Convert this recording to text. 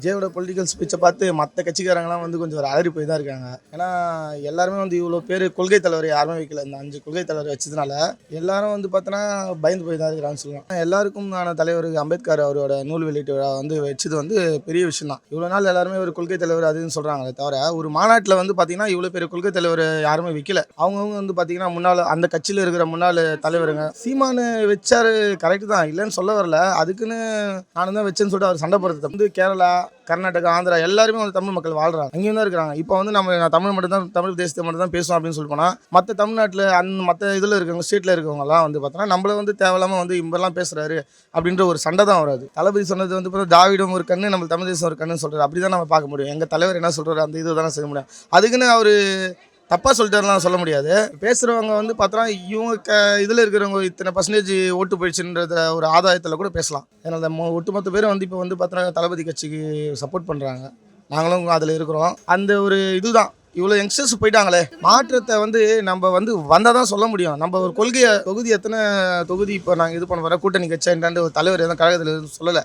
விஜயோட பொலிட்டிக்கல் ஸ்பீச்சை பார்த்து மற்ற கட்சிக்காரங்களாம் வந்து கொஞ்சம் ஒரு அலறி போய் தான் இருக்காங்க. ஏன்னா எல்லாருமே வந்து இவ்வளோ பேர் கொள்கை தலைவர் யாருமே வைக்கல. இந்த 5 கொள்கை தலைவர் வச்சதுனால எல்லாரும் வந்து பார்த்தோன்னா பயந்து போய் தான் இருக்கிறான்னு சொல்லலாம். எல்லாருக்கும் தலைவர் அம்பேத்கர் அவரோட நூல் வெளியீட்டு விழா வந்து வச்சது வந்து பெரிய விஷயம் தான். இவ்வளோ நாள் எல்லாருமே ஒரு கொள்கை தலைவர் அதுன்னு சொல்கிறாங்களே தவிர ஒரு மாநாட்டில் வந்து பார்த்தீங்கன்னா இவ்வளோ பெரிய கொள்கை தலைவர் யாருமே வைக்கல. அவங்கவுங்க வந்து பார்த்தீங்கன்னா முன்னாள் அந்த கட்சியில் இருக்கிற முன்னாள் தலைவருங்க சீமானு வச்சாரு. கரெக்டு தான், இல்லைன்னு சொல்ல வரல. அதுக்குன்னு நானும் தான் வச்சேன்னு சொல்லிட்டு அவர் சண்டை போடுறது வந்து கேரளா, கர்நாடகா, ஆந்திரா எல்லாருமே வந்து தமிழ் மக்கள் வாழ்றாங்க, அங்கேயும் தான் இருக்கிறாங்க. இப்போ வந்து நான் தமிழ் மட்டும் தான், தமிழ் தேசத்தை மட்டும் தான் பேசுவோம் அப்படின்னு சொல்லி போனால் மற்ற தமிழ்நாட்டில் மற்ற இதில் இருக்கவங்க ஸ்டேட்டில் இருக்கவங்கலாம் வந்து பார்த்தோன்னா நம்மள வந்து தேவையில்லாமல் வந்து இம்பெல்லாம் பேசுகிறாரு அப்படின்ற ஒரு சண்டை தான் வராது. தளபதி சொன்னது வந்து பார்த்தா திராவிடம் ஒரு கண்ணு, நம்ம தமிழ் தேசம் ஒரு கண்ணுன்னு சொல்கிறார். அப்படி தான் நம்ம பார்க்க முடியும். எங்கள் தலைவர் என்ன சொல்கிறாரு அந்த இது தானே செய்ய முடியும். அதுக்குன்னு அவர் தப்பாக சொல்லிட்டாருலாம் சொல்ல முடியாது. பேசுகிறவங்க வந்து பார்த்தோன்னா இவங்க இதில் இருக்கிறவங்க இத்தனை பர்சன்டேஜ் ஓட்டு போயிடுச்சுன்றத ஒரு ஆதாயத்தில் கூட பேசலாம். ஏன்னா அந்த ஒட்டுமொத்த பேரும் வந்து இப்போ வந்து பார்த்தோன்னா தளபதி கட்சிக்கு சப்போர்ட் பண்ணுறாங்க. நாங்களும் அதில் இருக்கிறோம். அந்த ஒரு இதுதான் இவ்வளோ யங்ஸ்டர்ஸ் போயிட்டாங்களே, மாற்றத்தை வந்து நம்ம வந்து வந்தால் தான் சொல்ல முடியும். நம்ம ஒரு கொள்கையை தொகுதி எத்தனை தொகுதி இப்போ நாங்கள் இது பண்ண வர கூட்டணி கட்சி ஒரு தலைவர் எதுவும் கழகத்தில் சொல்லலை.